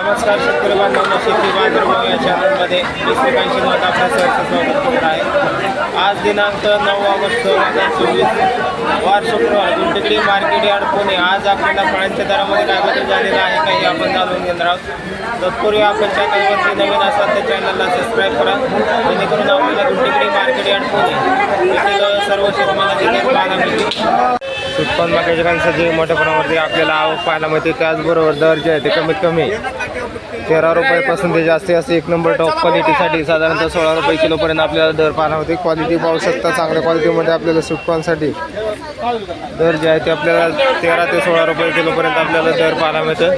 नमस्कार शेतकरी बांधवांना, शेती बाजारभाव या चॅनलमध्ये मी श्रीकांत मत आपल्या स्वागत करत आहे। आज दिनांक 9 ऑगस्ट 2024 वार शुक्रवार, गुंटकडी मार्केट यार्ड पुणे। आज आपल्याला फळांच्या दरामध्ये काय बदल झालेला आहे काही आपण जाणून घेणार आहोत। तत्पूर्वी आपण चॅनलवरती नवीन असाल तर चॅनलला सबस्क्राईब करा, जेणेकरून आपल्याला गुंटकडी मार्केट यार्ड पुणे येथील सर्व शेतमालाची दर पाहायला मिळतील। उत्पन्न बागायतदारांचं जे मोठ्या प्रमाणावरती आपल्याला आवक पाहायला मिळते, त्याचबरोबर दर जे आहे ते कमीत कमी 13 रुपयापासून ते जास्तीत जास्त एक नंबर टॉप क्वालिटीसाठी साधारणतः 16 रुपये किलोपर्यंत आपल्याला दर पाहायला होते। क्वालिटी पाहू शकता, चांगल्या क्वालिटीमध्ये आपल्याला सुटपांसाठी दर जे आहे ते आपल्याला 13 ते 16 रुपये किलोपर्यंत आपल्याला दर पाहायला मिळतं।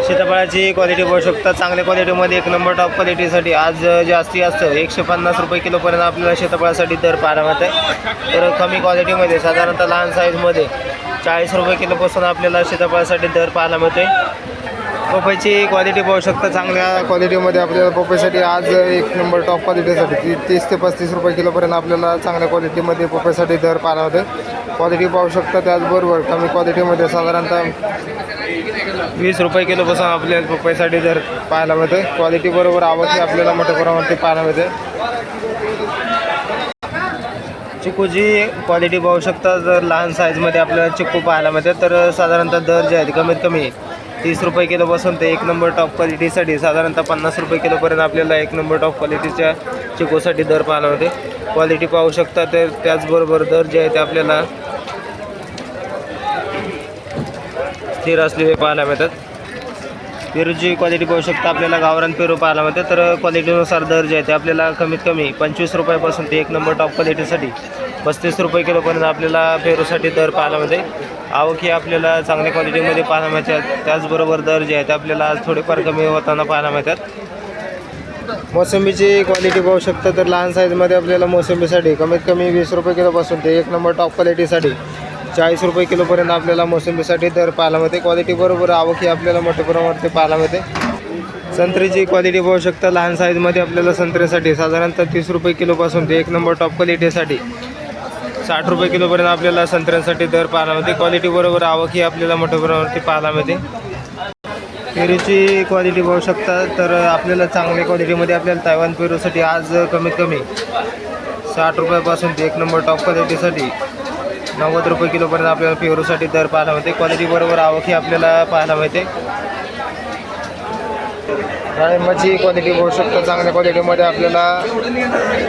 सीताफळाची क्वालिटी पाहू शकता, चांगल्या क्वालिटीमध्ये एक नंबर टॉप क्वालिटीसाठी आज जास्तीत जास्त 150 रुपये किलोपर्यंत आपल्याला सीताफळासाठी दर पाहायला मिळते। तर कमी क्वालिटीमध्ये साधारणतः लहान साईजमध्ये 40 रुपये किलोपासून आपल्याला सीताफळासाठी दर पाहायला मिळते। पपईची क्वालिटी पाहू शकता, चांगल्या क्वालिटीमध्ये आपल्याला पपईसाठी आज एक नंबर टॉप क्वालिटीसाठी 30 ते 35 रुपये किलोपर्यंत आपल्याला चांगल्या क्वालिटीमध्ये पपईसाठी दर पाहायला होते। क्वालिटी पाहू शकता, त्याचबरोबर कमी क्वालिटीमध्ये साधारणतः 20 रुपये किलोपासून आपल्याला पपईसाठी दर पाहायला मिळते। क्वालिटी बरोबर आवक आपल्याला मोठ्या प्रमाणावरती पाहायला मिळते। चिकूची क्वालिटी पाहू शकता, जर लहान साईजमध्ये आपल्याला चिकू पाहायला मिळते, तर साधारणतः दर जे आहे कमीत कमी 30 रुपये किलोपासून ते एक नंबर टॉप क्वालिटीसाठी साधारणतः 50 रुपये किलोपर्यंत आपल्याला एक नंबर टॉप क्वालिटीच्या चिकूसाठी दर पाहायला मिळते। क्वालिटी पाहू शकता, तर त्याचबरोबर दर जे आहे ते आपल्याला स्थिर असलेले पाहायला मिळतात। पेरूची क्वालिटी पाहू शकता, आपल्याला गावरान पेरू पाहायला मिळते, तर क्वालिटीनुसार दर जे आहे ते आपल्याला कमीत कमी 25 रुपयापासून ते एक नंबर टॉप क्वालिटीसाठी 35 रुपये किलोपर्यंत आपल्याला पेरूसाठी दर पाहायला मिळते। आवक ही आपल्याला चांगल्या क्वालिटीमध्ये पाहायला मिळतात, त्याचबरोबर दर जे आहे ते आपल्याला आज थोडेफार कमी होताना पाहायला मिळतात। मोसंबीची क्वालिटी पाहू शकता, तर लहान साईजमध्ये आपल्याला मोसंबीसाठी कमीत कमी 20 रुपये किलोपासून ते एक नंबर टॉप क्वालिटीसाठी 40 रुपये किलोपर्यंत आपल्याला मोसंबीसाठी दर पाहायला मिळते। क्वालिटी बरोबर आवक ही आपल्याला मोठ्या प्रमाणावरती पाहायला मिळते। संत्रीची क्वालिटी पाहू शकता, लहान साईजमध्ये आपल्याला संत्र्यासाठी साधारणतः 30 रुपये किलोपासून ते एक नंबर टॉप क्वालिटीसाठी 60 रुपये किलोपर्यंत आपल्याला संत्र्यांसाठी दर पाहायला मिळते। क्वालिटी बरोबर आवक ही आपल्याला मोठ्या प्रमाणावरती पाहायला मिळते। पेरूची क्वालिटी पाहू शकता, तर आपल्याला चांगल्या क्वालिटीमध्ये आपल्याला तायवान पेरूसाठी आज कमीत कमी 60 रुपयापासून ते एक नंबर टॉप क्वालिटीसाठी 90 रुपये किलोपर्यंत आपल्याला पेरूसाठी दर पाहायला मिळते। क्वालिटी बरोबर आवक ही आपल्याला पाहायला मिळते। डाळिंबाची क्वालिटी पाहू शकता, चांगल्या क्वालिटीमध्ये आपल्याला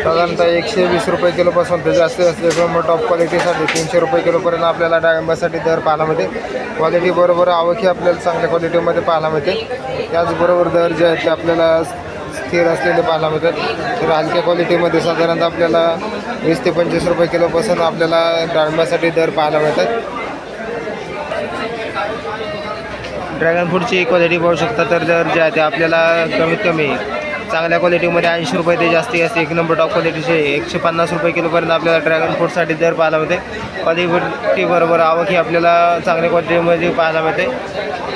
साधारणतः 120 रुपये किलोपासून ते जास्तीत जास्त नंबर टॉप क्वालिटीसाठी 300 रुपये किलोपर्यंत आपल्याला डाळिंबासाठी दर पाहायला मिळते। क्वालिटी बरोबर आवक ही आपल्याला चांगल्या क्वालिटीमध्ये पाहायला मिळते। त्याचबरोबर दर जे आहेत ते आपल्याला स्थिर असलेले पाहायला मिळतात। तर हलक्या क्वालिटीमध्ये साधारणतः आपल्याला 20 ते 25 रुपये किलोपासून आपल्याला डाळिंबासाठी दर पाहायला मिळतात। ड्रॅगन फ्रूटची क्वालिटी पाहू शकता, तर दर जे आहे ते आपल्याला कमीत कमी चांगल्या क्वालिटीमध्ये 80 रुपये ते जास्तीत जास्त एक नंबर टॉप क्वालिटीचे 150 रुपये किलोपर्यंत आपल्याला ड्रॅगन फ्रूटसाठी दर पाहायला मिळते। क्वालिटी बरोबर आवक ही आपल्याला चांगल्या क्वालिटीमध्ये पाहायला मिळते।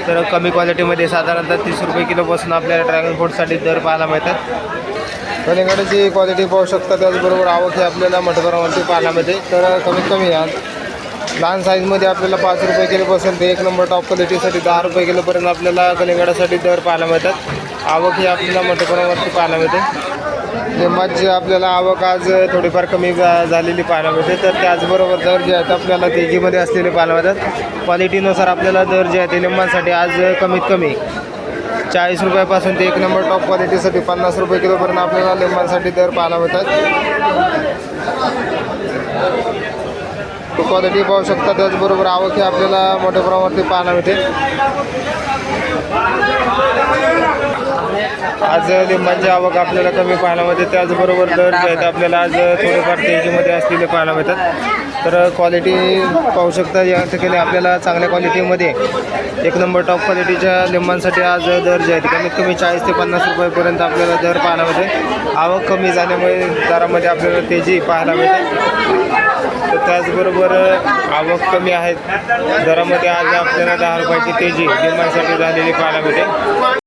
तर कमी क्वालिटीमध्ये साधारणतः 30 रुपये किलोपासून आपल्याला ड्रॅगन फ्रूटसाठी दर पाहायला मिळतात। कलिंगडाची क्वालिटी पाहू शकता, त्याचबरोबर आवक ही आपल्याला मोठ्या प्रमाणावरती पाहायला मिळते। तर कमीत कमी लहान साईजमध्ये आपल्याला 5 रुपये किलोपासून ते एक नंबर टॉप क्वालिटीसाठी 10 रुपये किलोपर्यंत आपल्याला कलिंगडासाठी दर पाहायला मिळतात। आवक ही आपल्याला मोठ्या प्रमाणावरती पाहायला मिळते। लिंबाची आपल्याला आवक आज थोडीफार कमी झालेली पाहायला मिळते, तर त्याचबरोबर दर जे आहेत आपल्याला तेजीमध्ये असलेले पाहायला मिळतात। क्वालिटीनुसार आपल्याला दर जे आहे ते लिंबांसाठी आज कमीत कमी 40 रुपयापासून ते एक नंबर टॉप क्वालिटीसाठी 50 रुपये किलोपर्यंत आपल्याला लिंबांसाठी दर पाहायला मिळतात। क्वालिटी पाहू शकता, त्याचबरोबर आवक ही आपल्याला मोठ्या प्रमाणावरती पाहायला मिळते। आज लिंबांची आवक आपल्याला कमी पाहायला मिळते, त्याचबरोबर दर जे आहेत आपल्याला आज थोडेफार तेजीमध्ये असलेले पाहायला मिळतात। तर क्वालिटी पाहू शकता, या ठिकाणी आपल्याला चांगल्या क्वालिटीमध्ये एक नंबर टॉप क्वालिटीच्या लिंबांसाठी आज दर जे आहेत कमीत कमी 40 ते 50 रुपयेपर्यंत आपल्याला दर पाहायला मिळते। आवक कमी झाल्यामुळे दरामध्ये आपल्याला तेजी पाहायला मिळते। तर त्याचबरोबर आवक कमी आहेत, दरामध्ये आज आपल्याला 10 रुपयाची तेजी लिंबांसाठी झालेली पाहायला मिळते।